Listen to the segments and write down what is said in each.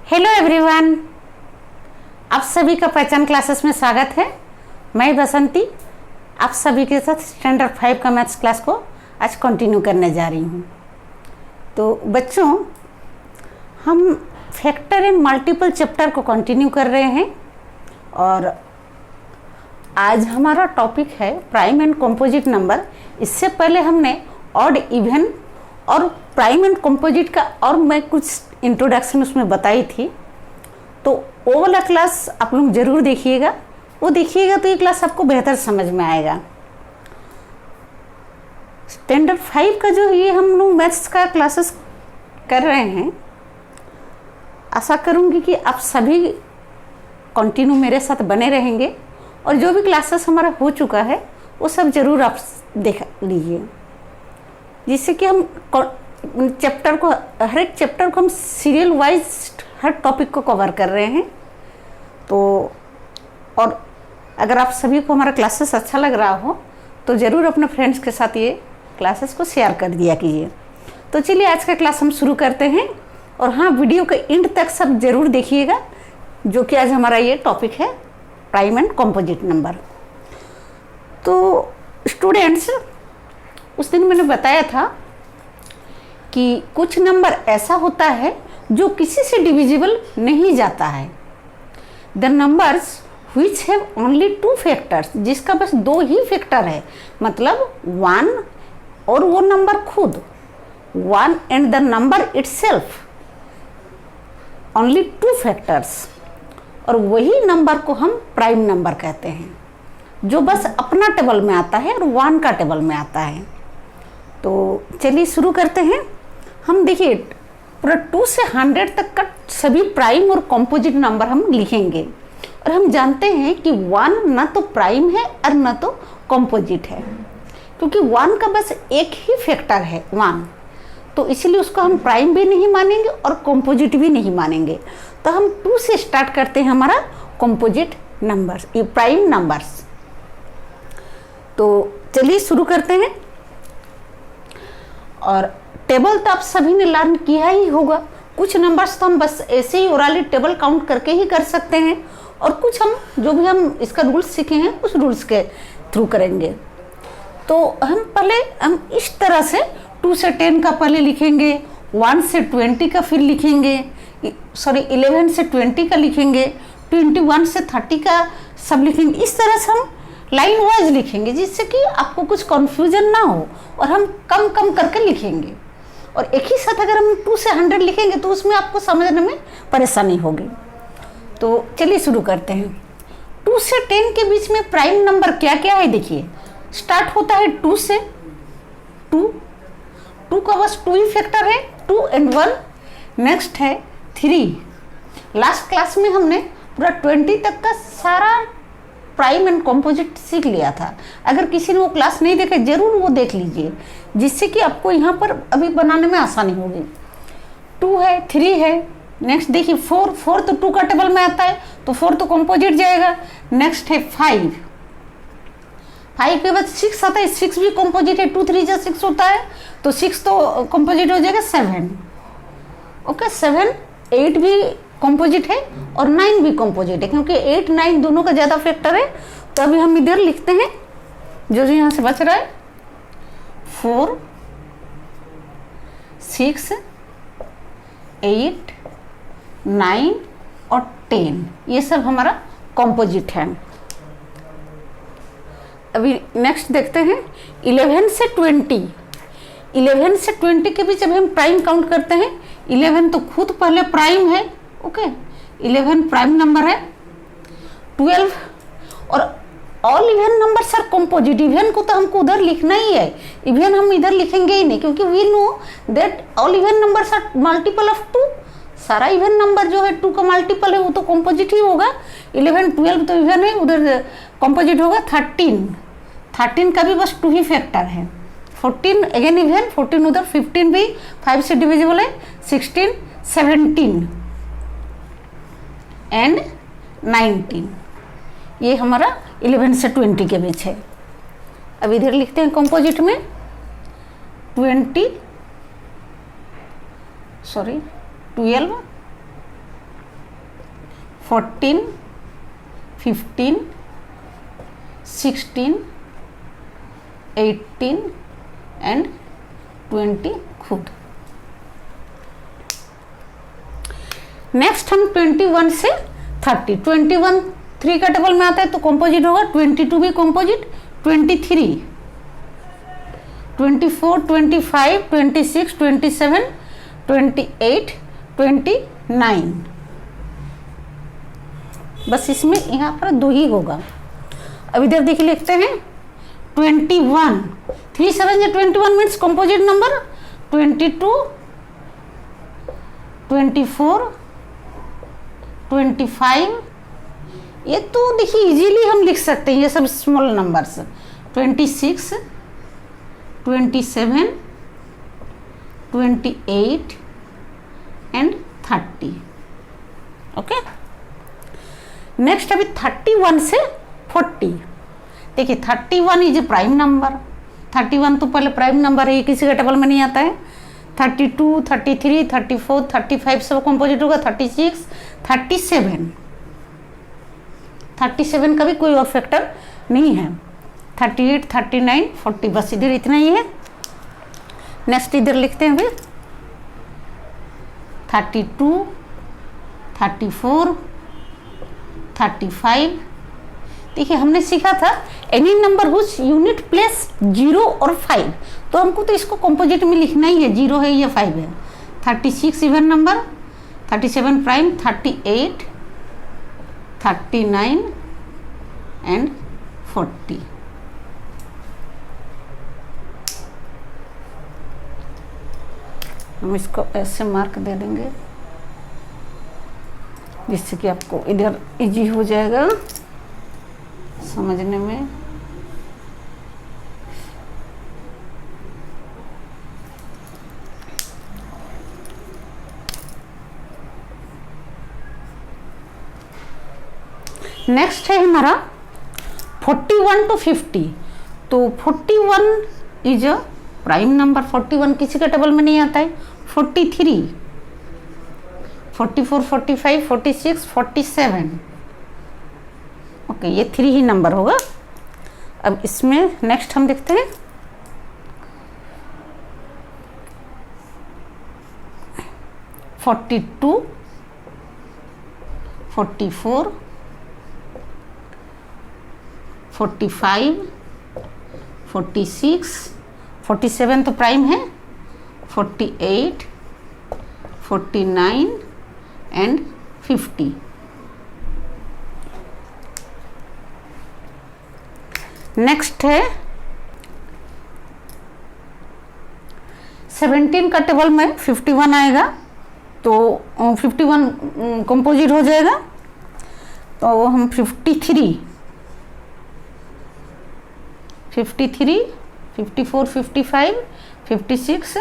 Hello everyone, आप सभी का पहचान क्लासेस में स्वागत है। मैं बसंती आप सभी के साथ स्टैंडर्ड 5 का मैथ्स क्लास को आज कंटिन्यू करने जा रही हूँ। तो बच्चों, हम फैक्टर एंड मल्टीपल चैप्टर को कंटिन्यू कर रहे हैं और आज हमारा टॉपिक है प्राइम एंड कंपोजिट नंबर। इससे पहले हमने ऑड इवन और प्राइम एंड कंपोजिट का और मैं कुछ इंट्रोडक्शन उसमें बताई थी, तो वो वाला क्लास आप लोग ज़रूर देखिएगा। वो देखिएगा तो ये क्लास आपको बेहतर समझ में आएगा। स्टैंडर्ड 5 का जो ये हम लोग मैथ्स का क्लासेस कर रहे हैं, आशा करूँगी कि आप सभी कंटिन्यू मेरे साथ बने रहेंगे और जो भी क्लासेस हमारा हो चुका है वो सब ज़रूर आप देख लीजिए, जिससे कि हम चैप्टर को, हर एक चैप्टर को हम सीरियल वाइज हर टॉपिक को कवर कर रहे हैं। तो और अगर आप सभी को हमारा क्लासेस अच्छा लग रहा हो तो ज़रूर अपने फ्रेंड्स के साथ ये क्लासेस को शेयर कर दिया कीजिए। तो चलिए आज का क्लास हम शुरू करते हैं और हाँ, वीडियो के एंड तक सब ज़रूर देखिएगा, जो कि आज हमारा ये टॉपिक है प्राइम एंड कंपोजिट नंबर। तो स्टूडेंट्स, उस दिन मैंने बताया था कि कुछ नंबर ऐसा होता है जो किसी से डिविजिबल नहीं जाता है। The numbers which have only 2 factors, जिसका बस 2 ही फैक्टर है, मतलब 1 और वो नंबर खुद, 1 and the number itself, only 2 factors, और वही नंबर को हम प्राइम नंबर कहते हैं, जो बस अपना टेबल में आता है और 1 का टेबल में आता है। तो चलिए शुरू करते हैं। हम देखिए पूरा 2 से 100 तक का सभी प्राइम और कंपोजिट नंबर हम लिखेंगे और हम जानते हैं कि 1 ना तो प्राइम है और ना तो कंपोजिट है, क्योंकि 1 का बस एक ही फैक्टर है 1, तो इसलिए उसको हम प्राइम भी नहीं मानेंगे और कंपोजिट भी नहीं मानेंगे। तो हम 2 से स्टार्ट करते हैं हमारा कंपोजिट नंबर्स, ये प्राइम नंबर्स। तो चलिए शुरू करते हैं। और टेबल तो आप सभी ने लर्न किया ही होगा। कुछ नंबर्स तो हम बस ऐसे ही ओरली टेबल काउंट करके ही कर सकते हैं और कुछ हम जो भी हम इसका रूल्स सीखे हैं उस रूल्स के थ्रू करेंगे। तो हम इस तरह से 2 से 10 का पहले लिखेंगे, 1 से 20 का फिर लिखेंगे, 11 से 20 का लिखेंगे, 21 से 30 का सब लिखेंगे। इस तरह से हम लाइन वाइज लिखेंगे, जिससे कि आपको कुछ कन्फ्यूजन ना हो और हम कम कम करके लिखेंगे। और एक ही साथ अगर हम 2 से 100 लिखेंगे तो उसमें आपको समझने में परेशानी होगी। तो चलिए शुरू करते हैं। 2 से 10 के बीच में प्राइम नंबर क्या क्या है, देखिए स्टार्ट होता है 2 से। 2 का बस 2 ही फैक्टर है, 2 and 1। नेक्स्ट है 3। लास्ट क्लास में हमने पूरा 20 तक का सारा प्राइम एंड कंपोजिट सीख लिया था। अगर किसी ने वो क्लास नहीं देखा, जरूर वो देख लीजिए, जिससे कि आपको यहाँ पर अभी बनाने में आसानी होगी। 2 है, 3 है, नेक्स्ट देखिए 4 तो 2 का टेबल में आता है, तो 4 तो कंपोजिट जाएगा। नेक्स्ट है 5 के बाद 6 आता है, 6 भी कंपोजिट है, 2 3 जा 6 होता है, तो 6 तो कंपोजिट हो जाएगा। 7 ओके, 7 8 भी कंपोजिट है और 9 भी कंपोजिट है, क्योंकि 8 9 दोनों का ज़्यादा फैक्टर है। तो अभी हम इधर लिखते हैं जो यहाँ से बच रहा है, 4 6 8 9 और 10, ये सब हमारा कंपोजिट है। अभी नेक्स्ट देखते हैं 11 से 20। 11 से 20 के बीच अभी हम प्राइम काउंट करते हैं। 11 तो खुद पहले प्राइम है, ओके, 11 प्राइम नंबर है। 12 और all even numbers are composite. Even को तो हमको उधर लिखना ही है, इवन हम इधर लिखेंगे ही नहीं, क्योंकि we know that all even numbers are multiple of 2। सारा इवन नंबर जो है 2 का मल्टीपल है, वो तो कंपोजिट ही होगा। 11 12 तो इवन है, उधर कंपोजिट होगा। 13 का भी बस 2 ही फैक्टर है। 14 अगेन इवन, 14 उधर, 15 भी 5 से डिविजिबल है। 16 17 एंड 19, ये हमारा 11 से 20 के बीच है। अब इधर लिखते हैं कंपोजिट में 12 14, 15, 16, 18 एंड 20 खुद। नेक्स्ट हम 21 से 30, 21 3 का टेबल में आता है तो कंपोजिट होगा, 22 भी कंपोजिट, 23, 24, 25, 26, 27, 28, 29। बस इसमें यहाँ पर 2 ही होगा। अब इधर देखिए लिखते हैं 21, 3 7 या 21 मीन्स कंपोजिट नंबर, 22, 24, 25, ये तो देखिए इजीली हम लिख सकते हैं, ये सब small numbers, 26, 27, 28 and 30। Okay, next अभी 31 से 40। देखिए 31 इज ए प्राइम नंबर, 31 तो पहले प्राइम नंबर है, ये किसी का टेबल में नहीं आता है। 32, 33, 34, 35 सब कंपोजिट होगा, 36, 37, 37 का भी कोई और फैक्टर नहीं है, 38, 39, 40, बस इधर इतना ही है। नेक्स्ट इधर लिखते हैं अभी 32, 34, 35। देखिए हमने सीखा था any number whose unit place 0 और 5, तो हमको तो इसको कंपोजिट में लिखना ही है, 0 है या 5 है। 36 इवन नंबर, 37 प्राइम, 38, 39 एंड 40। हम इसको ऐसे मार्क दे देंगे जिससे कि आपको इधर इजी हो जाएगा समझने में। नेक्स्ट है हमारा 41 to 50। तो 41 इज अ प्राइम नंबर, 41 किसी का टेबल में नहीं आता है। 43, 44, 45, 46, 47। ओके, ये 3 ही नंबर होगा। अब इसमें नेक्स्ट हम देखते हैं 42, 44, 45, 46, 47 तो प्राइम है, 48, 49 एंड 50। नेक्स्ट है 17 का टेबल में 51 आएगा, तो 51 कंपोजिट हो जाएगा। तो हम 53, 54, 55, 56,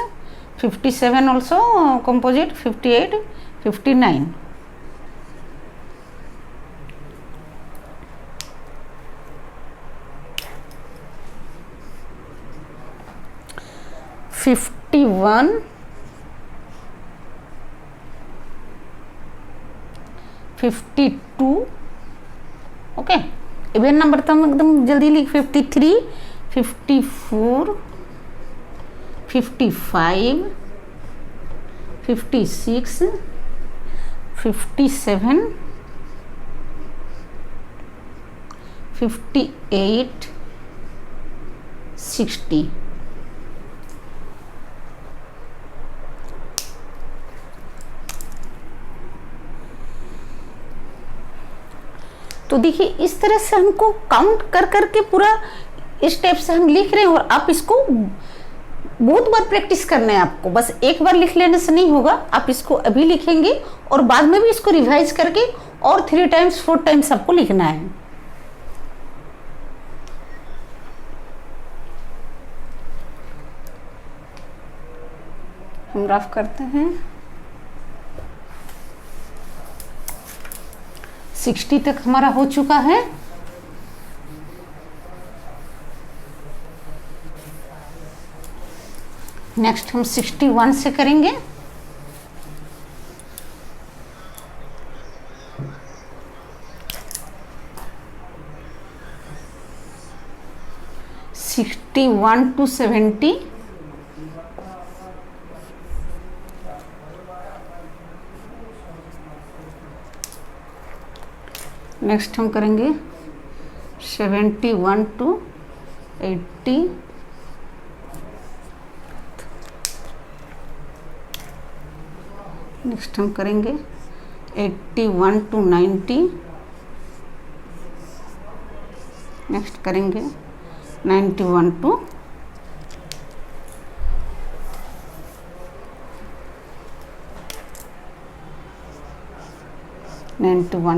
57 also composite, 58, 59। (51), 52। Okay, even number तो हम एकदम जल्दी लिख, 53, 54, 55, 56, 57, 58, 60। तो देखिए इस तरह से हमको काउंट कर करके पूरा इस टाइप से हम लिख रहे हैं, और आप इसको बहुत बार प्रैक्टिस करना है आपको, बस एक बार लिख लेने से नहीं होगा। आप इसको अभी लिखेंगे और बाद में भी इसको रिवाइज करके और 3 टाइम्स 4 टाइम्स आपको लिखना है। हम रफ करते हैं। 60 तक हमारा हो चुका है। नेक्स्ट हम 61 से करेंगे। 61 to 70, नेक्स्ट हम करेंगे 71 to 80, नेक्स्ट हम करेंगे 81 to 90, नेक्स्ट करेंगे 91 to 100।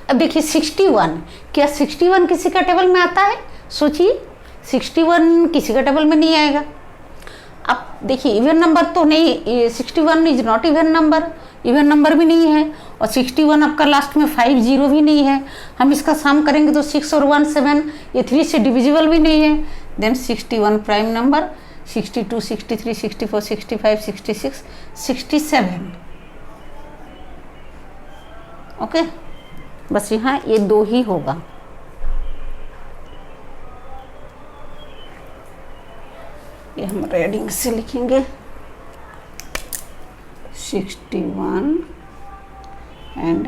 अब देखिए 61, क्या 61 किसी का टेबल में आता है? सोचिए 61 किसी का टेबल में नहीं आएगा। अब देखिए इवन नंबर तो नहीं, 61 is not even number, even number भी नहीं है, और 61 आपका लास्ट में 50 भी नहीं है। हम इसका सम करेंगे तो 6 और 1 7, ये 3 से डिविजिबल भी नहीं है। Then 61 prime number, 62 63 64 65 66 67। ओके, बस यहाँ ये 2 ही होगा। ये हम रेडिंग से लिखेंगे 61 एंड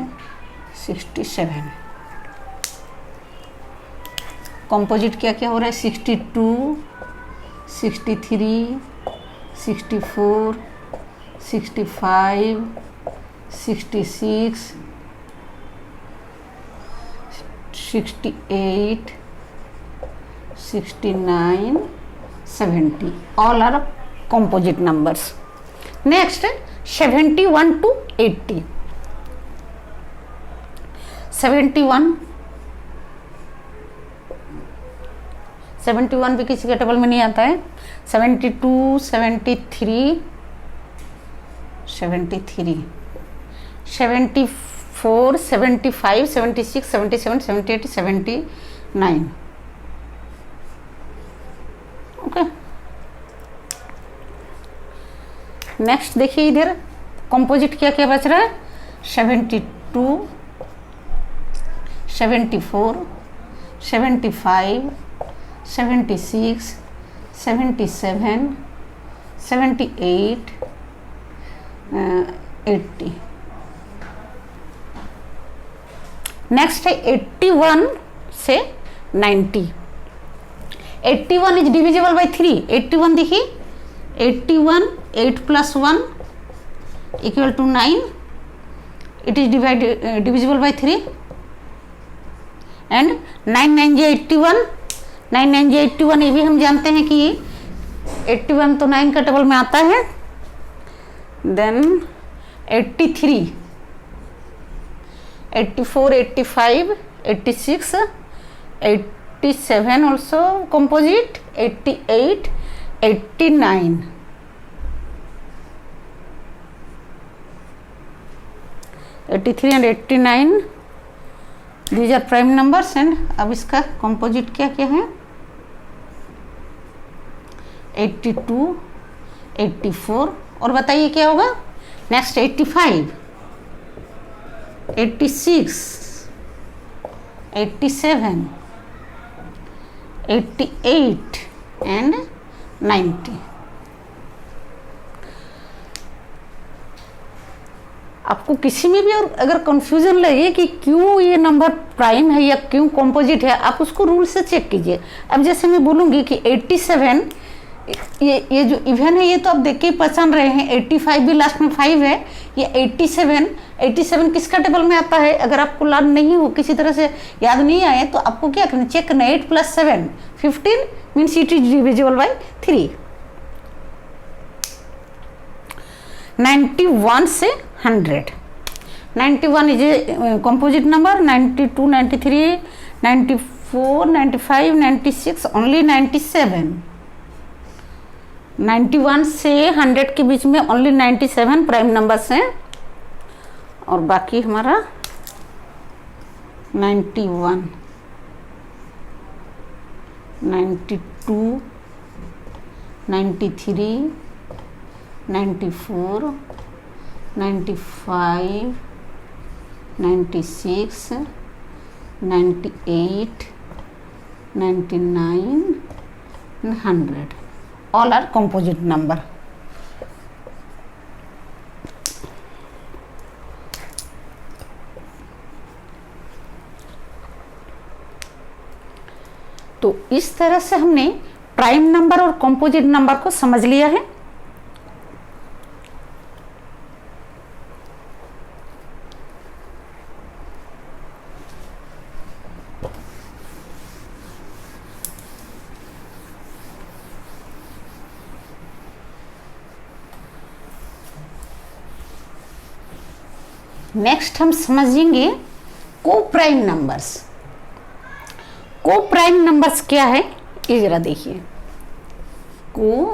67। कंपोजिट क्या क्या हो रहा है? 62 63 64 65 66 68 69 70, all are composite numbers. Next 71 to 80, 71 भी किसी के टेबल में नहीं आता है। 72 73 74 75 76 77 78 79। ओके, नेक्स्ट देखिए इधर कंपोजिट क्या क्या बच रहा है? 72 74 75 76 77 78 80। नेक्स्ट है 81 से 90। 81 इज डिविजिबल बाई 3। 81 देखिए 81 8 + 1 = 9, it is divisible by 3 and 9 9 जे 81, 9 9 जे 81, ये भी हम जानते हैं कि 81 तो 9 का टेबल में आता है। Then 83 84 85 86 87 also composite, 88 89 83 and 89, these are prime numbers। and अब इसका composite क्या क्या है? 82 84, और बताइए क्या होगा? Next 85 86 87 88 and 90। आपको किसी में भी और अगर कंफ्यूजन लगे कि क्यों ये नंबर प्राइम है या क्यों कंपोजिट है, आप उसको रूल से चेक कीजिए। अब जैसे मैं बोलूँगी कि 87 ये जो इवन है ये तो आप देख के ही पहचान रहे हैं। 85 भी लास्ट में 5 है। ये 87 किसका टेबल में आता है? अगर आपको याद नहीं हो, किसी तरह से याद नहीं आए, तो आपको क्या करना, चेक करना। 8 + 7 15 means it is divisible by 3। 91 से 100, 91 is a composite number. 92 93 94 95 96 only 97। 91 से 100 के बीच में ओनली 97 प्राइम नंबर्स हैं, और बाकी हमारा 91 92 93 94, 95, 96, 98, 99 and 100. All are composite number. तो इस तरह से हमने प्राइम नंबर और कंपोजिट नंबर को समझ लिया है। नेक्स्ट हम समझेंगे को प्राइम नंबर्स। को प्राइम नंबर्स क्या है ये जरा देखिए। को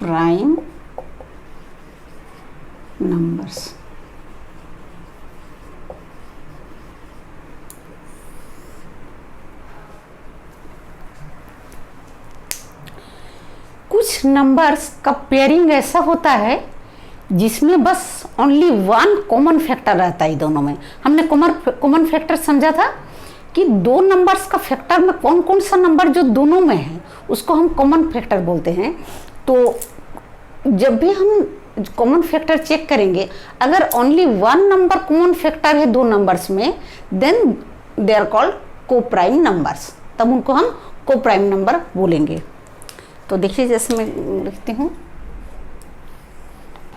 प्राइम नंबर्स कुछ नंबर्स का पेयरिंग ऐसा होता है जिसमें बस ओनली वन कॉमन फैक्टर रहता है। दोनों में हमने कॉमन फैक्टर समझा था कि दो नंबर्स का फैक्टर में कौन कौन सा नंबर जो दोनों में है उसको हम कॉमन फैक्टर बोलते हैं। तो जब भी हम कॉमन फैक्टर चेक करेंगे, अगर only one number common factor है दो नंबर्स में, देन दे आर कॉल्ड को प्राइम नंबर्स, तब उनको हम को प्राइम नंबर बोलेंगे। तो देखिए जैसे मैं लिखती हूँ,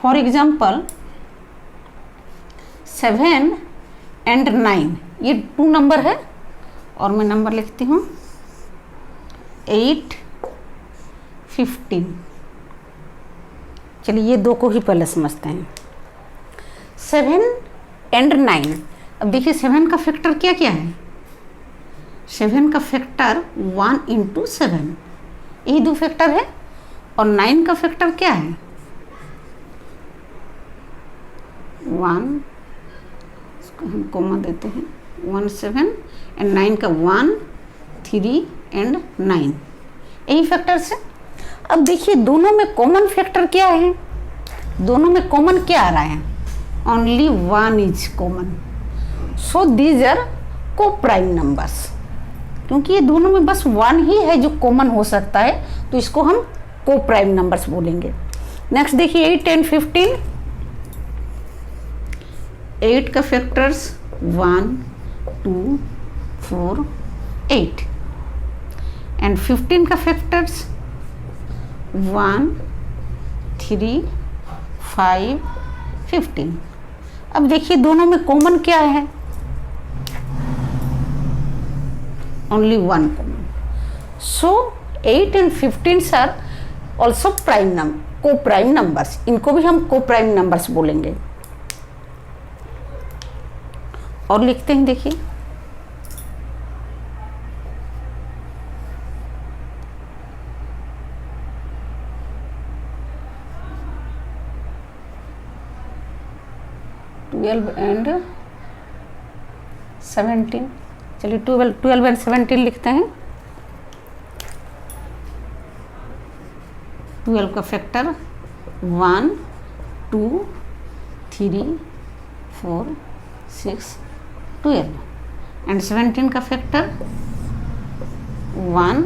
फॉर एग्जाम्पल 7 and 9 ये 2 नंबर है और मैं नंबर लिखती हूँ 8, 15। चलिए ये दो को ही पहले समझते हैं। 7 and 9। अब देखिए 7 का फैक्टर क्या क्या है। 7 का फैक्टर 1 into 7, यही दो फैक्टर है। और 9 का फैक्टर क्या है 1, इसको हम कोमा देते हैं 1, 7 एंड 9 का 1, 3 एंड 9, यही फैक्टर से। अब देखिए दोनों में कॉमन फैक्टर क्या है, दोनों में कॉमन क्या आ रहा है, only 1 is common, so these are coprime numbers. क्योंकि ये दोनों में बस 1 ही है जो कॉमन हो सकता है, तो इसको हम को प्राइम नंबर्स बोलेंगे। नेक्स्ट देखिए 8 and 15। 8 का फैक्टर्स 1, 2, 4, 8 एंड 15 का फैक्टर्स 1, 3, 5, 15। अब देखिए दोनों में कॉमन क्या है, only 1 common, so 8 and 15 are also prime number, coprime numbers. इनको भी हम को प्राइम नंबर्स बोलेंगे। और लिखते हैं देखिए 12 and 17। चलिए 12 and 17 लिखते हैं। 12 का फैक्टर 1, 2, 3, 4, 6, 12 एंड 17 का फैक्टर 1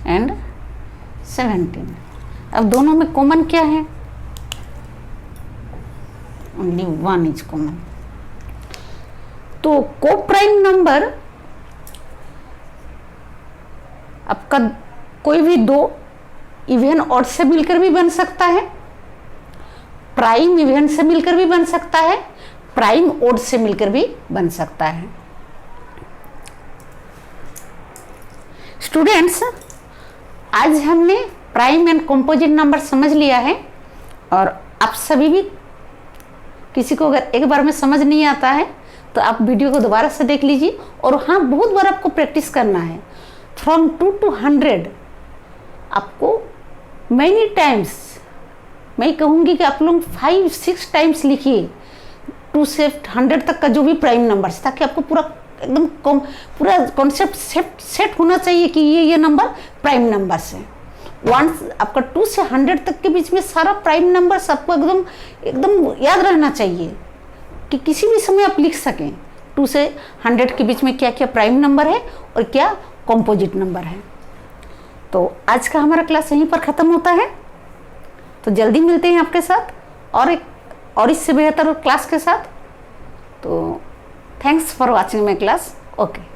एंड 17। अब दोनों में कॉमन क्या है, ओनली 1 इज कॉमन। तो को प्राइम नंबर आपका कोई भी दो इवन ऑड से मिलकर भी बन सकता है, प्राइम इवन से मिलकर भी बन सकता है, प्राइम ओड से मिलकर भी बन सकता है। स्टूडेंट्स, आज हमने प्राइम एंड कंपोजिट नंबर समझ लिया है। और आप सभी भी, किसी को अगर एक बार में समझ नहीं आता है तो आप वीडियो को दोबारा से देख लीजिए। और हाँ, बहुत बार आपको प्रैक्टिस करना है। फ्रॉम 2 to 100 आपको मैनी टाइम्स, मैं कहूँगी कि आप लोग 5-6 टाइम्स लिखिए 2 से 100 तक का जो भी प्राइम नंबर्स, ताकि आपको पूरा एकदम पूरा कॉन्सेप्ट सेट होना चाहिए कि ये नंबर प्राइम नंबर्स है। 1 आपका 2 से 100 तक के बीच में सारा प्राइम नंबर सबको एकदम एकदम याद रहना चाहिए कि किसी भी समय आप लिख सकें 2 से 100 के बीच में क्या क्या प्राइम नंबर है और क्या कॉम्पोजिट नंबर है। तो आज का हमारा क्लास यहीं पर ख़त्म होता है। तो जल्दी मिलते हैं आपके साथ और इससे बेहतर क्लास के साथ। तो thanks for watching my class. Okay.